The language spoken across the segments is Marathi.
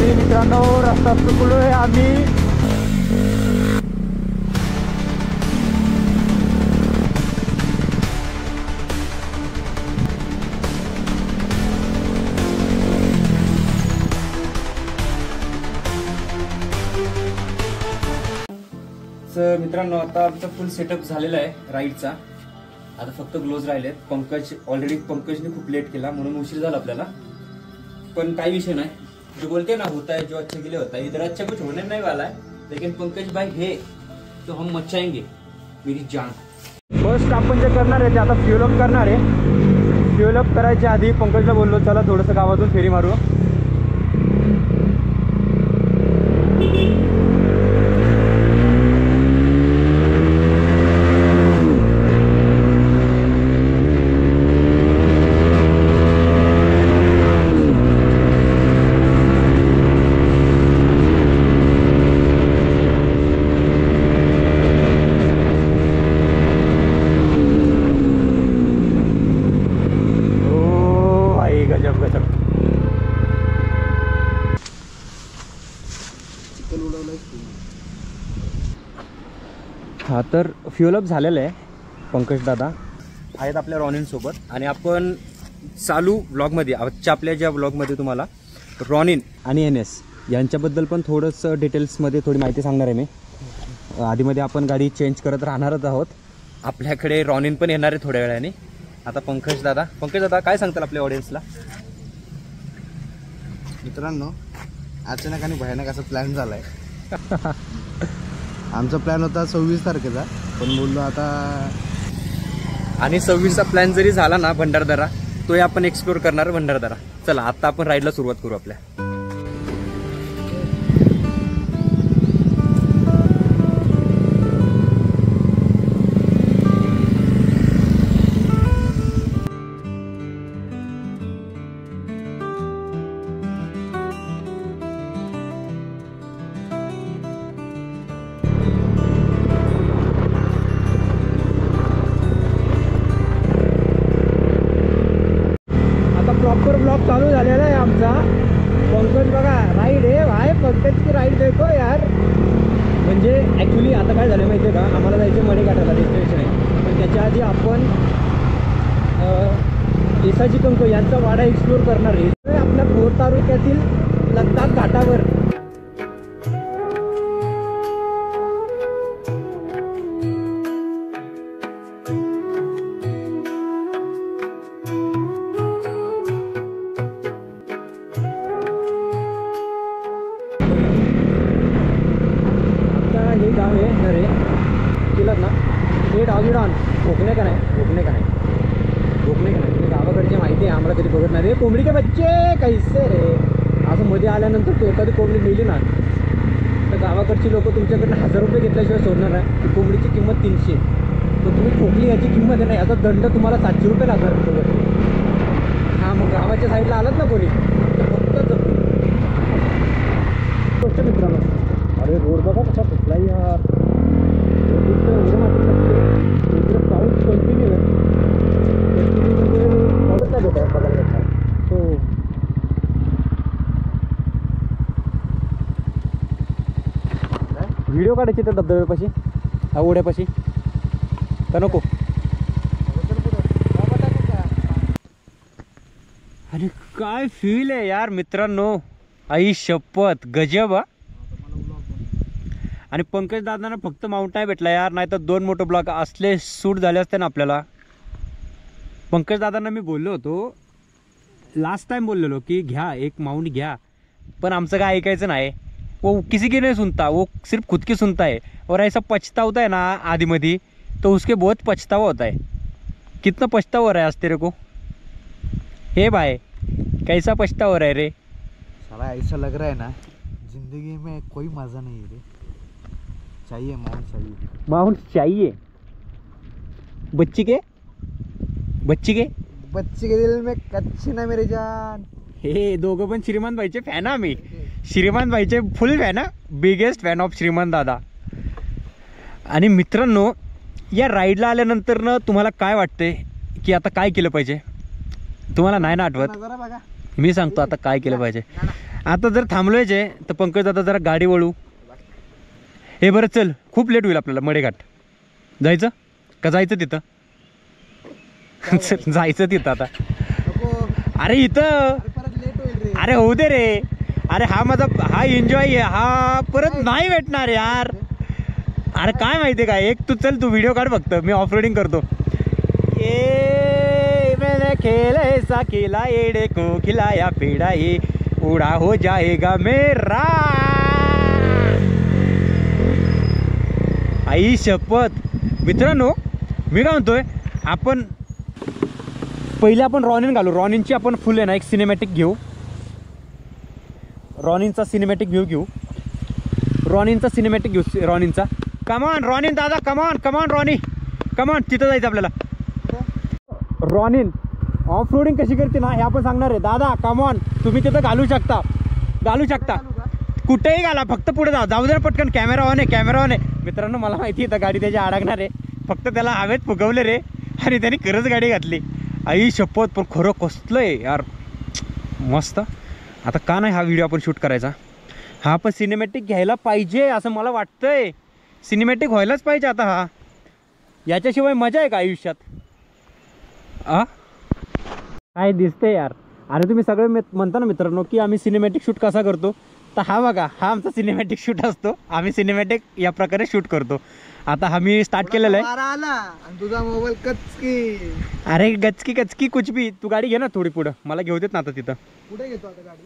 रात्री मित्रांनो रस्ता चुकलोय आम्ही. तर मित्रांनो आता आमचा फुल सेटअप झालेला आहे राईडचा. आता फक्त ग्लोव्ज राहिलेत. पंकजने खूप लेट केला म्हणून उशीर झाला आपल्याला. पण काही विषय नाही, जो बोलते ना होता है जो अच्छा के लिए होता है, इधर अच्छा कुछ होने नहीं वाला है, लेकिन पंकज भाई है तो हम मचाएंगे मेरी जान. फर्स्ट आपण जे करणार आहे ते आता फ्युल अप करणार आहे. फ्युल अप करायच्या आधी पंकजला बोललो चला थोडंसं गावातून फेरी मारू. हा तर फ्युल अप झालेलं आहे. पंकज दादा आहेत आपल्या रॉनिन सोबत आणि आपण चालू ब्लॉगमध्ये आजच्या आपल्या ज्या ब्लॉगमध्ये तुम्हाला रॉनिन आणि NS यांच्याबद्दल पण थोडंसं डिटेल्समध्ये थोडी माहिती सांगणार आहे मी. आधीमध्ये आपण गाडी चेंज करत राहणारच आहोत. आपल्याकडे रॉनिन पण येणार आहे थोड्या वेळाने. आता पंकज दादा काय सांगताल आपल्या ऑडियन्सला? मित्रांनो अचानक आणि भयानक असा प्लॅन झाला आहे. आमचा प्लॅन होता 26 तारखेचा, पण बोललो आता आणि 26चा प्लॅन जरी झाला ना भंडारदरा, तोही आपण एक्सप्लोर करणार भंडारदरा. चला आता आपण राईडला सुरुवात करू आपल्या. प्रॉपर ब्लॉग चालू झालेला आहे आमचा. पंकज बघा राईड आहे भाई, पंकजची राईड देखो यार. म्हणजे ॲक्च्युली आता काय झालं माहिती आहे का, आम्हाला जायचं मडेघाटाला डेस्टिनेशन आहे, पण त्याच्या आधी आपण येसाची कंक यांचा वाडा एक्सप्लोर करणार आहे आपल्या भोर तालुक्यातील लद्दाख घाटावर. हे गाव आहे नरे केलं ना, हे डावीडान भोकणे का नाही गावाकडची माहिती आहे आम्हाला, कधी बघत नाही. रे कोंबडी के बच्चे कैसे रे, असं मध्ये आल्यानंतर तो एखादी कोंबडी मिळली ना तर गावाकडची लोक तुमच्याकडनं 1000 रुपये घेतल्याशिवाय सोडणार आहे. ती कोंबडीची किंमत 300, तर तुम्ही ठोकली याची किंमत आहे ना, याचा दंड तुम्हाला 700 रुपये लागणार सोबत. हां मग गावाच्या साईडला आलात ना कोणी तर फक्त गोष्ट मित्रांनो. अरे रोड बघा कसा कुठलाही यार, पाऊस कंटिन्यू आहे. पाऊस नाही भेटाय बघायला भेटणार. सो व्हिडिओ काढायचे त्या धबधब्यापाशी, ओढ्यापाशी का नको? अरे काय फील आहे यार मित्रांनो, आई शपथ गजब. आणि पंकज दादांना फक्त माउंट नाही भेटला यार, नाही तर 2 मोठे ब्लॉक असले सूट झाले असते ना आपल्याला. पंकज दादांना मी बोललो होतो लास्ट टाइम, बोललेलो की घ्या एक माउंट घ्या, पण आमचं काय ऐकायचं नाही. वो किसी की नहीं सुनता, वो सिर्फ खुद की सुनता है. और ऐसा पछतावता है ना आदि तो उसके बहुत पछतावा होता है. कितना पछतावा हो रहा है आज तेरे को? हे भाई कैसा पछतावा हो रहा है रे? साला ऐसा लग रहा है ना जिंदगी में कोई मजा नहीं है रे. चाहिए माउंट चाहिए. बच्ची के दिल में कच्ची ना मेरी जान. हे दोघं पण श्रीमान भाईचे फॅन. आम्ही श्रीमान भाईचे full fan, biggest fan of Shriman दादा. आणि मित्रांनो या राईडला आल्यानंतर ना तुम्हाला काय वाटतंय की आता काय केलं पाहिजे? तुम्हाला नाही ना आठवत? मी सांगतो आता काय केलं पाहिजे. आता जर थांबलोयच आहे तर पंकज दादा जरा गाडी वळू. हे बरं चल, खूप लेट होईल आपल्याला मडेघाट. जायचं का जायचं तिथं? चल जायचं तिथं आता. अरे इथं परत लेट होईल रे. अरे होऊ दे रे. अरे हा माझा हा एन्जॉय आहे, हा परत नाही भेटणार यार. अरे काय माहिती का, एक तू चल, तू व्हिडिओ काढ फक्त, मी ऑफ रोडिंग करतो. ये मैंने खेल ऐसा खेला, एड़े को खिलाया पेड़ा, ये उड़ा हो जाएगा मेरा. आई शपथ. मित्रांनो मी काय म्हणतोय, आपण पहिले आपण रॉनिन घालू. रॉनिनची आपण फुल आहे ना एक सिनेमॅटिक घेऊ. रॉनिनचा सिनेमॅटिक व्ह्यू घेऊ. रॉनिनचा सिनेमॅटिक घेऊ. रॉनिनचा. कमॉन रॉनिन दादा, कमॉन कमॉन रॉनी, कमॉन. तिथं जायचं आपल्याला. रॉनिन ऑफ रोडिंग कशी करते ना हे आपण सांगणार आहे. दादा कमॉन, तुम्ही तिथं घालू शकता, घालू शकता, कुठेही घाला, फक्त पुढे जा. जाऊ दे पटकन. कॅमेरा ऑन आहे, कॅमेरा ऑन आहे. मित्रांनो मला माहिती आहे गाडी त्याची अडकणार आहे, फक्त त्याला हवेत फुगवले रे आणि त्याने खरंच गाडी घातली. आई शपथ. पण खरं कसलं आहे यार, मस्त. आता का नाही हा व्हिडिओ आपण शूट करायचा. हा आपण सिनेमॅटिक घ्यायला पाहिजे असं मला वाटतंय. सिनेमॅटिक व्हायलाच पाहिजे आता. हा याच्याशिवाय मजा आहे का आयुष्यात? काय दिसतंय यार. अरे तुम्ही सगळे म्हणता ना मित्रांनो की आम्ही सिनेमॅटिक शूट कसा करतो, तर हा बघा, हा आमचा सिनेमॅटिक शूट असतो. आम्ही सिनेमॅटिक या प्रकारे शूट करतो. आता हा मी स्टार्ट केलेला आहे. वारा आला आणि तुझा मोबाईल कचकी. अरे गचकी गचकी कुछ भी. तू गाडी घे ना थोडी पुढं, मला घेऊ देत ना आता तिथं. कुठे घेतो आता गाडी?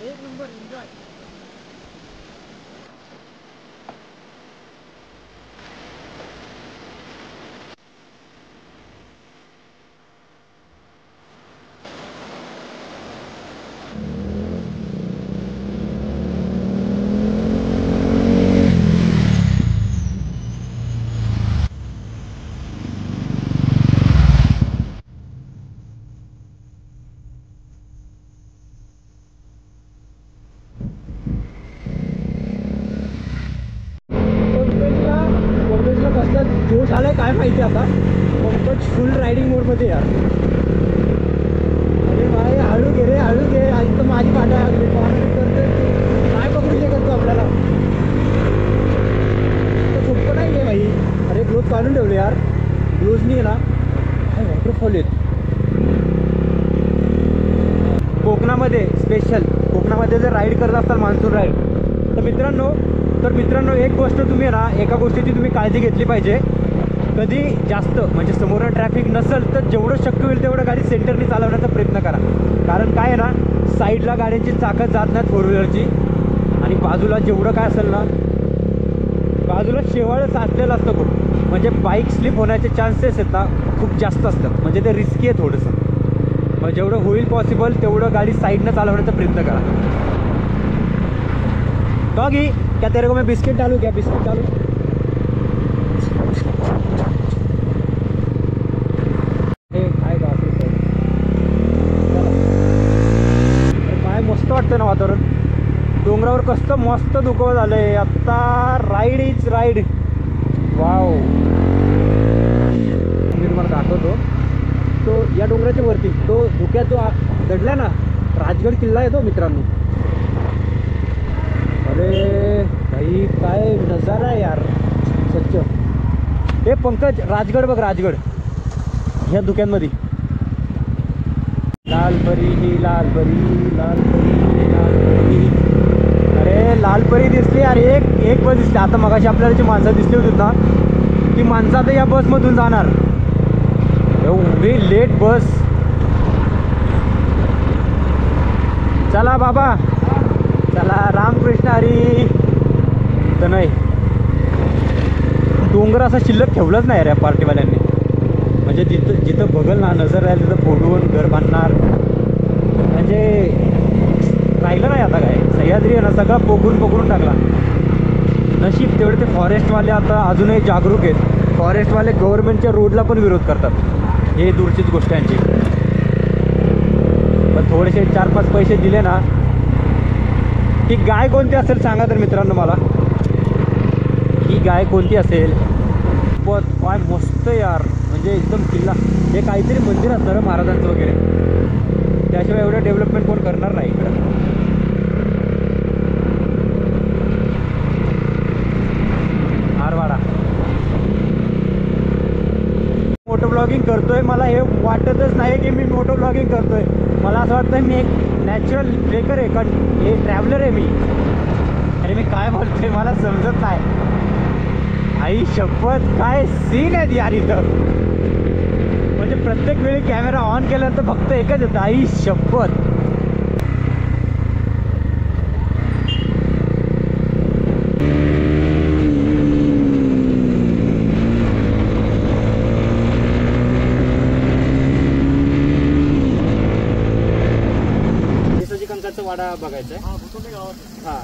एक नंबर एन्जॉय. जोश आलाय काय माहिती आता. पंकज फुल रायडिंग मोडमध्ये यार. अरे भाई हळू घे रे, हळू घे. आज तर माझी काटा लागली. करते काय पकडू शकत तू आपल्याला, सोपं नाही आहे भाई. अरे ग्लोव्ज काढून ठेवले यार. ग्लोव्जनी ना काय वॉटरफॉल आहेत कोकणामध्ये. स्पेशल कोकणामध्ये जर राईड करत असताल मान्सून राईड तर मित्रांनो एक गोष्ट तुम्ही ना, एका गोष्टीची तुम्ही काळजी घेतली पाहिजे. कधी जास्त म्हणजे समोर ट्रॅफिक नसेल तर जेवढं शक्य होईल तेवढं गाडी सेंटरनी चालवण्याचा प्रयत्न करा. कारण काय आहे ना, साईडला गाड्यांची चाकं जात नाहीत फोर व्हीलरची, आणि बाजूला जेवढं काय असेल ना, बाजूला शेवाळ साचलेलं असतं खूप. म्हणजे बाईक स्लिप होण्याचे चान्सेस आहेत ना खूप जास्त असतात. म्हणजे ते रिस्की आहे थोडंसं. मग जेवढं होईल पॉसिबल तेवढं गाडी साईडनं चालवण्याचा प्रयत्न करा. डॉगी क्या तेरे को मैं बिस्किट डालूँ? क्या बिस्किट डालूँ? काय मस्त वाटतं ना वातावरण. डोंगरावर कसं मस्त धुकं झालंय आता. Ride is ride. वाव. मी तुम्हाला दाखवतो. तो या डोंगराच्या वरती तो धुक्यात जो दडला ना, राजगड किल्ला आहे तो मित्रांनो. अरे भाई काय नजारा आहे यार सच्च. हे पंकज राजगड बघ, राजगड ह्या धुक्यांमध्ये. लाल परी ही लाल परी, लाल परी लाल परी. अरे लाल परी दिसली. अरे एक बस दिसली. आता मगाशी आपल्याला जी माणसं दिसली होती ना, ती माणसं आता या बसमधून जाणार. एवढी लेट बस. चला बाबा चला. रामकृष्ण हरी. तर नाही डोंगर असा शिल्लक ठेवलंच नाही रे या पार्टीवाल्यांनी. म्हणजे जिथं बघल ना नजर राहील तिथं फोडून घर बांधणार. म्हणजे राहिलं नाही आता काय. सह्याद्री आहे ना सगळा पोखरून टाकला. नशीब तेवढे ते फॉरेस्टवाले आता अजूनही जागरूक आहेत. फॉरेस्टवाले गव्हर्नमेंटच्या रोडला पण विरोध करतात. हे दूरचीच गोष्ट आहे यांची. पण थोडेसे 4-5 पैसे दिले ना, ही गाय कोणती असेल सांगा तर मित्रांनो मला. ही गाय कोणती असेल. पण काय मस्त यार, म्हणजे एकदम किल्ला. हे काहीतरी मंदिर असतं महाराजांचं वगैरे, त्याशिवाय एवढं डेव्हलपमेंट कोण करणार नाही इकडं. आरवाडा. मोटो ब्लॉगिंग करतोय, मला हे वाटतच नाही की मी मोटो ब्लॉगिंग करतोय. मला असं वाटतं मी एक नॅचरल ट्रेकर आहे, कारण हे ट्रॅव्हलर आहे मी. अरे मी काय बोलतोय मला समजत नाही. आई शपथ, काय सीन आहेत यार इथं. म्हणजे प्रत्येक वेळी कॅमेरा ऑन केल्यानंतर फक्त एकच येतं, आई शपथ. कंकाचा वाडा बघायचा आहे. हां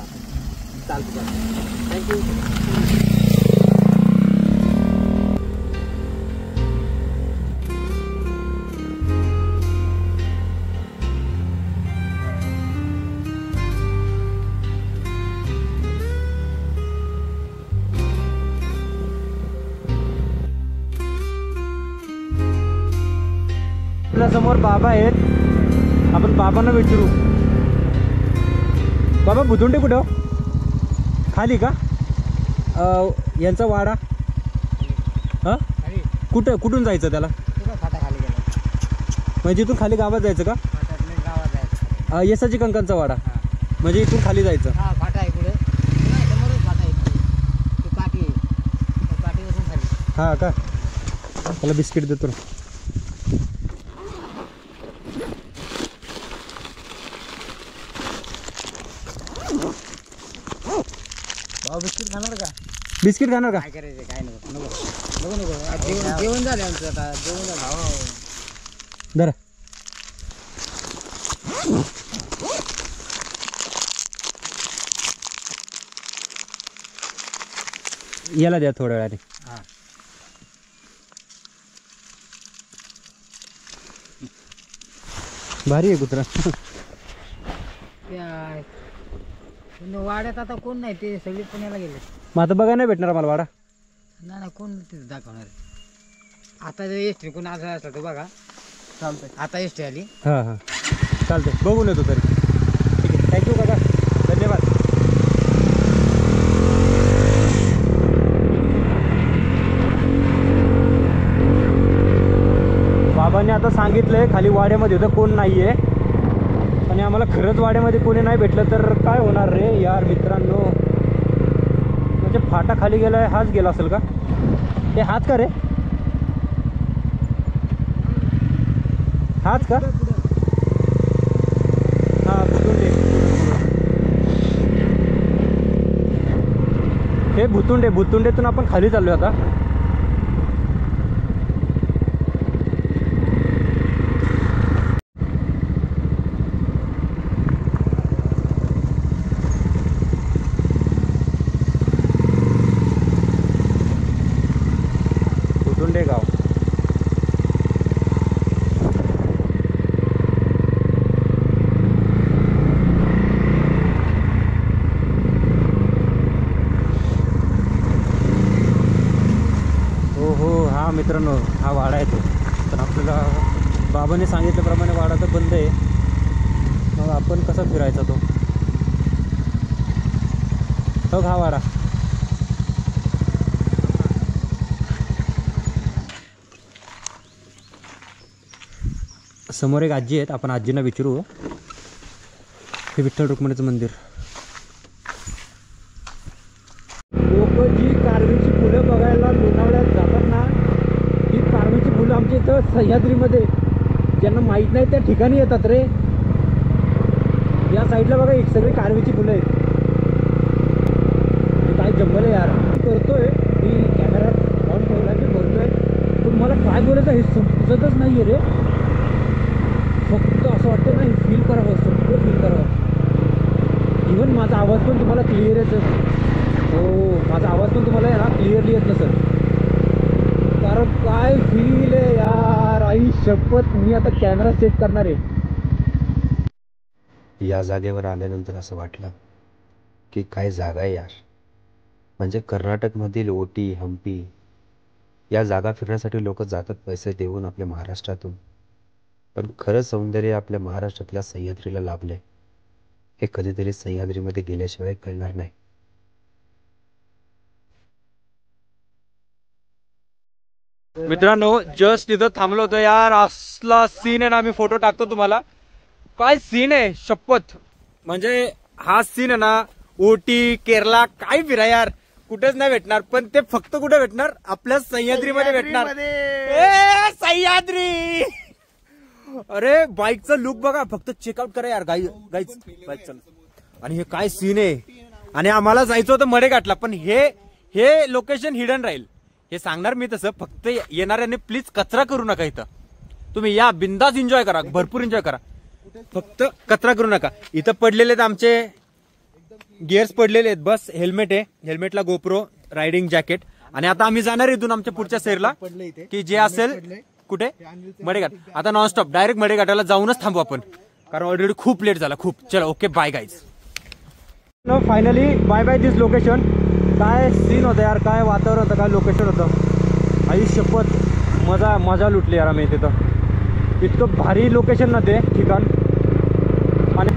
चालतं. थँक्यू. आपल्या समोर बाबा आहेत, आपण बाबांना विचारू. बाबा बुधुंडे कुठं खाली का? यांचा वाडा हां कुठून जायचं त्याला? म्हणजे इथून खाली गावात जायचं का? येसाची कंकांचा वाडा म्हणजे इथून खाली जायचं. हां का? त्याला बिस्किट देतो. बिस्किट खाणार का? बिस्किट खाणार का? काय करायचं काय नको. जेवण झालं आमचं आता. जेवण झालं. जरा याला द्या थोड्या वेळाने. भारी आहे कुत्रा. वाड्यात आता कोण नाही, ते सगळे पुण्याला गेले. मग आता बघा नाही भेटणार मला वाडा. नाही कोण तिथे दाखवणार. आता जर एस टी कोण असं असलं तर बघा. चालतंय. आता एस टी आली. हां हां चालतंय, बघून येतो तरी. ठीक आहे, थँक्यू काका, धन्यवाद. बाबांनी आता सांगितलंय खाली वाड्यामध्ये तर कोण नाही आहे, आणि आम्हाला खरंच वाड्यामध्ये कोणी नाही भेटलं तर काय होणार रे यार मित्रांनो. म्हणजे फाटा खाली गेलाय, हाच गेला असेल का? हे हाच का रे? हाच का? हां भुतुंडे. हे भुतुंडेतून आपण खाली चाललोय आता. गाव हो. हा मित्रांनो, हा वाडा आहे तो. तर आपल्याला बाबांनी सांगितल्याप्रमाणे वाडा तर बंद आहे. मग आपण कसा फिरायचा तो? बघ हा वाडा. समोर एक आजी आहेत, आपण आजींना विचारू. हे विठ्ठल रुक्मिणीचं मंदिर. लोक जी कारवीची फुलं बघायला लोणावळ्यात जातात ना, ही कारवीची फुलं आमच्या इथं सह्याद्रीमध्ये ज्यांना माहीत नाही त्या ठिकाणी येतात रे. या साईडला बघा एक सगळी कारवीची फुलं आहेत. काय जंगल आहे यार. करतोय मी कॅमेरा ऑन ठेवला की करतोय, पण मला काय बोलायचं हे समजतच नाही आहे रे. फक्त असं वाटतं ना, फील करावं, सगळं फील करावं. इवन माझा आवाज पण तुम्हाला क्लिअर येतो. हो, असून तुम्हाला आहे ना क्लिअरली येत नसेल, कारण काय फील आहे यार, आई शपथ. मी आता कॅमेरा सेट करणार आहे. या जागेवर आल्यानंतर असं वाटलं की काय जागा आहे यार. म्हणजे कर्नाटकमधील ओटी, हम्पी या जागा फिरण्यासाठी लोक जातात पैसे देऊन आपल्या महाराष्ट्रातून. पण खरं सौंदर्य आपल्या महाराष्ट्रातल्या सह्याद्रीला लाभले. हे कधीतरी सह्याद्रीमध्ये गेल्याशिवाय कळणार नाही. मित्रांनो जस्ट इथं थांबलो होतो यार. असला सीन आहे ना, मी फोटो टाकतो तुम्हाला. काय सीन आहे शपथ. म्हणजे हा सीन आहे ना, ओटी केरला काय फिरा यार, कुठेच नाही भेटणार. पण ते फक्त कुठे भेटणार, आपल्या सह्याद्रीमध्ये भेटणार. सह्याद्री. अरे बाईकचा लुक बघा, फक्त चेकआउट करा यार. बाईक चला. आणि हे काय सीन आहे. आणि आम्हाला जायचं होतं मडेघाटला, पण हे लोकेशन हिडन राहील. हे सांगणार मी तसं. फक्त येणाऱ्याने प्लीज कचरा करू नका. इथं तुम्ही या, बिंदास एन्जॉय करा, भरपूर एन्जॉय करा, फक्त कचरा करू नका. इथं पडलेले आहेत आमचे गिअर्स पडलेले आहेत. बस हेल्मेट आहे, हेल्मेटला गोप्रो, रायडिंग जॅकेट. आणि आता आम्ही जाणार इथून आमच्या पुढच्या सेरला, की जे असेल कुठे मडेघाट. आता नॉनस्टॉप डायरेक्ट मडेघाटाला जाऊनच थांबू आपण, कारण ऑलरेडी खूप लेट झाला खूप. चला okay bye guys. Finally bye bye this location. काय सीन होतं यार, काय वातावरण होतं, काय लोकेशन होतं. आई शपथ मजा लुटली यार आम्ही तिथं. इतकं भारी लोकेशन ना ते ठिकाण. आणि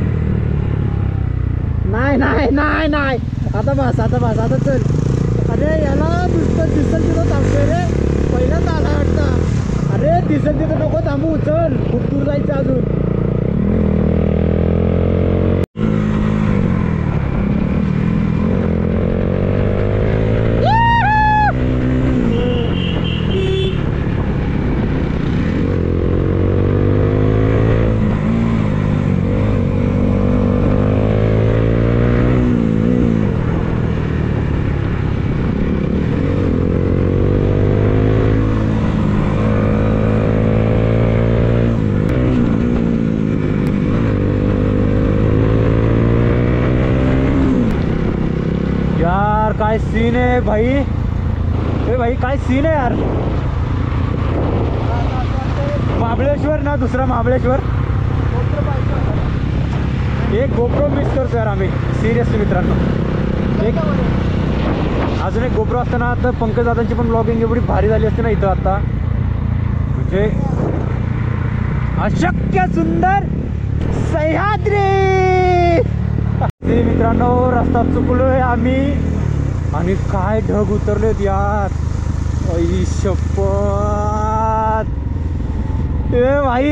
नाही आता बस आता चल. अरे याला दिसल तिथं थांबतोय रे, पहिल्यांदा आला वाटतं. अरे दिसल तिथं नको थांबू, चल खूप दूर जायचं अजून. काय सीन आहे भाई, ए भाई काय सीन आहे यार. महाबळेश्वर ना, दुसरा महाबळेश्वर. एक गोप्रो मिस करतो यार आम्ही सिरियसली मित्रांनो. अजून एक गोप्रो असताना तर पंकज दादांची पण ब्लॉगिंग एवढी भारी झाली असते ना इथं आता, म्हणजे अशक्य सुंदर सह्याद्री. मित्रांनो रस्ता चुकलोय आम्ही, आणि काय ढग उतरलेत यार. आई शपथ ए भाई.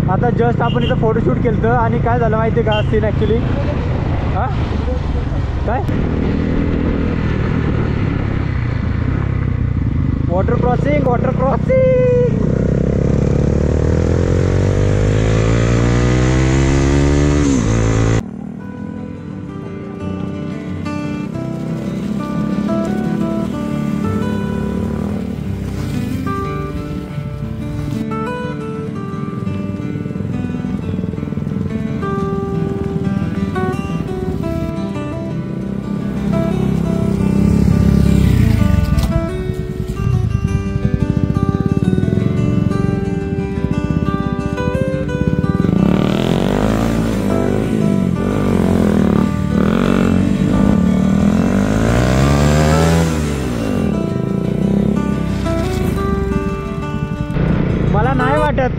आता जस्ट आपण इथं फोटोशूट केलं होतं, आणि काय झालं माहिती आहे का सीन ॲक्च्युली. हां काय वॉटर क्रॉसिंग.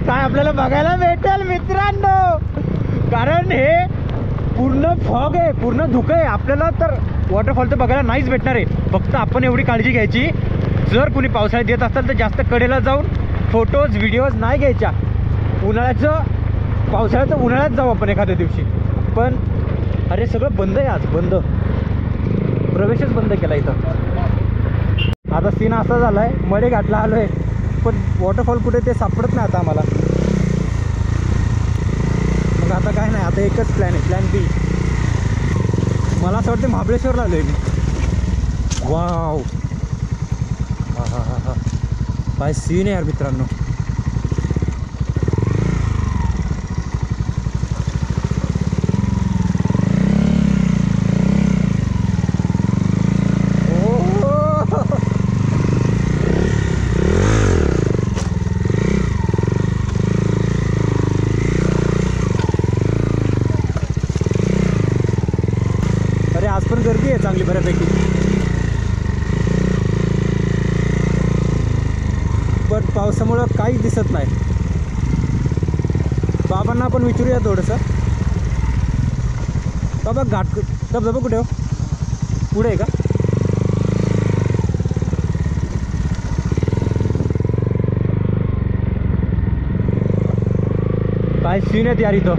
काय आपल्याला बघायला भेटेल मित्रांनो, कारण हे पूर्ण फॉग आहे, पूर्ण धुकं आहे. आपल्याला तर वॉटरफॉल तर बघायला नाहीच भेटणार आहे. फक्त आपण एवढी काळजी घ्यायची, जर कुणी पावसाळ्यात येत असेल तर जास्त कडेला जाऊन फोटोज व्हिडिओज नाही घ्यायच्या. उन्हाळ्यात जाऊ आपण एखाद्या दिवशी. पण अरे सगळं बंद आहे आज, बंद, प्रवेशच बंद केला इथं. आता सीन असा झाला आहे, मडेघाटला आलो आहे, पण वॉटरफॉल कुठे ते सापडत नाही आता आम्हाला. मग आता काय नाही, आता एकच प्लॅन आहे, प्लॅन बी. मला असं वाटतं महाबळेश्वरला आलो आहे मी. वाव, हा काय सीन आहे यार मित्रांनो. पण गर्दी आहे चांगली बऱ्यापैकी. पण पावसामुळं काहीच दिसत नाही. बाबांना आपण विचारूया थोडंसं. बाबा घाट धबधबा कुठे हो? पुढे आहे का? काय सीन आहेत यार इथं.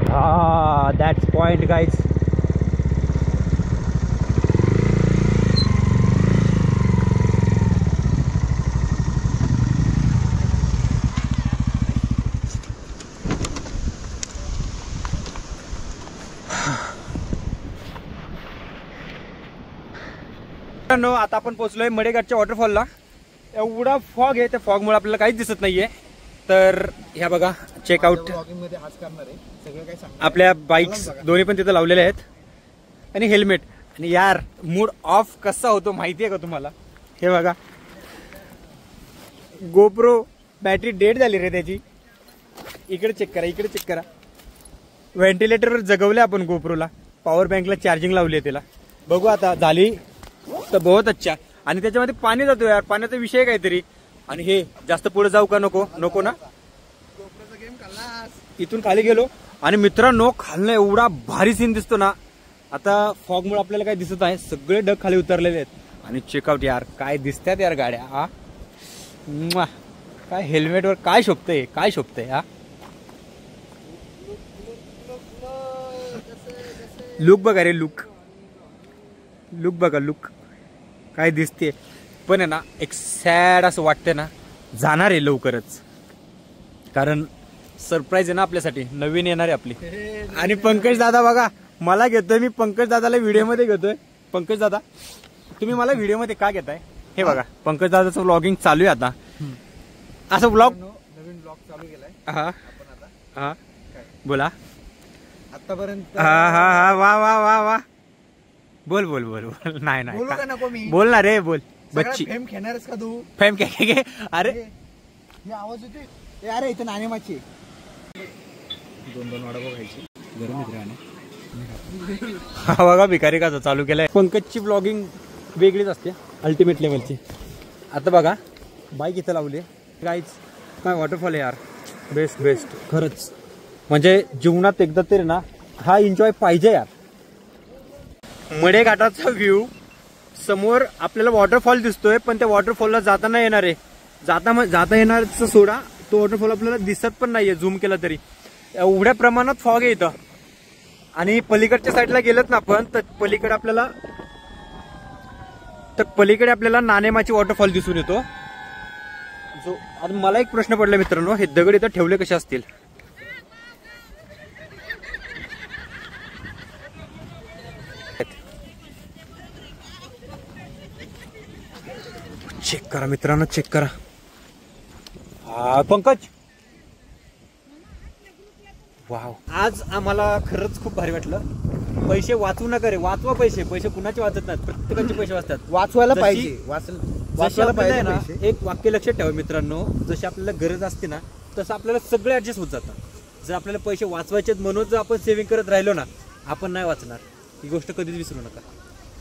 हा दॅट्स पॉइंट गाईज. आता आपण पोहोचलोय मडेघाटच्या वॉटरफॉलला. एवढा फॉग आहे, त्या फॉगमुळे आपल्याला काहीच दिसत नाहीये. तर ह्या बघा चेकआउट आपल्या बाईक्स दोन्ही पण तिथं लावलेल्या आहेत आणि हेल्मेट. आणि यार मूड ऑफ कसा होतो माहिती आहे का तुम्हाला? हे बघा गोप्रो बॅटरी डेड झाली रे त्याची. इकडे चेक करा, इकडे चेक करा. व्हेंटिलेटरवर जगवले आपण गोप्रोला. पॉवर बँकला चार्जिंग लावली आहे त्याला. बघू आता झाली तर बहुत अच्छा. आणि त्याच्यामध्ये पाणी जातो यार, पाण्याचा विषय काहीतरी. आणि हे जास्त पुढे जाऊ का नको? नको ना. इथून खाली गेलो आणि मित्रांनो खालनं एवढा भारी सीन दिसतो ना. आता फॉगमुळे आपल्याला काय दिसत आहे, सगळे ढग खाली उतरलेले आहेत. आणि चेकआउट यार काय दिसतात यार गाड्या. हा काय हेल्मेटवर काय शोभतंय, काय शोभतंय. हा लुक बघा रे, लुक लुक बघा, लुक काय दिसते. पण आहे ना एक सॅड असं वाटतं ना. जाणार आहे लवकरच, कारण सरप्राईज आहे ना आपल्यासाठी, नवीन येणार आहे आपली. आणि पंकज दादा बघा मला घेतोय. मी पंकज दादाला व्हिडिओमध्ये घेतोय. पंकज दादा तुम्ही मला व्हिडिओमध्ये का घेताय? हे बघा पंकज दादाचं व्लॉगिंग चालू आहे आता. असं व्लॉग नवीन ब्लॉग चालू केलाय. हा हा बोला. आतापर्यंत हा हा हा वा वा वा वा. बोल बोल बोल बोल. नाही बोलू का नाही नको मी? बोल ना रे, बोल. बच्ची फेम घेणारच का तू? फेम काय? अरे हे आवाज येते. अरे इथं नाणे माची 2-2 वडापाव खायची. गरम मित्राने हा बघा भिकारी का चालू केलाय. पंकजची ब्लॉगिंग वेगळीच असते, अल्टिमेट लेवलची. आता बघा बाईक इथं लावली गाईज. काय वॉटरफॉल आहे यार, बेस्ट बेस्ट खरंच. म्हणजे जीवनात एकदा तरी ना हा एन्जॉय पाहिजे यार. मडेघाटाचा व्ह्यू समोर आपल्याला वॉटरफॉल दिसतोय, पण त्या वॉटरफॉलला जाताना येणार आहे. जाता येणारच सोडा, तो वॉटरफॉल आपल्याला दिसत पण नाहीये झूम केला तरी. एवढ्या प्रमाणात फॉग आहे इथं. आणि पलीकडच्या साईडला गेलत ना आपण, तर पलीकडे आपल्याला नाणेमाची वॉटरफॉल दिसून येतो. जो आता मला एक प्रश्न पडला मित्रांनो, हे दगड इथं ठेवले कसे असतील? चेक करा मित्रांनो, चेक करा. पंकज वाव, आज आम्हाला खरंच खूप भारी वाटलं. पैसे वाचवू नका रे, वाचवा पैसे. पैसे कुणाचे वाचत नाहीत, प्रत्येकाचे पैसे वाचतात. वाचवायला जशी- पाहिजे. वाचवायला पाहिजे ना. पैसे. एक वाक्य लक्षात ठेवा मित्रांनो, जशी आपल्याला गरज असते ना तसं आपल्याला सगळे ऍडजस्ट होत जातात. जर आपल्याला पैसे वाचवायचे म्हणून जर आपण सेव्हिंग करत राहिलो ना, आपण नाही वाचणार. ही गोष्ट कधीच विसरू नका.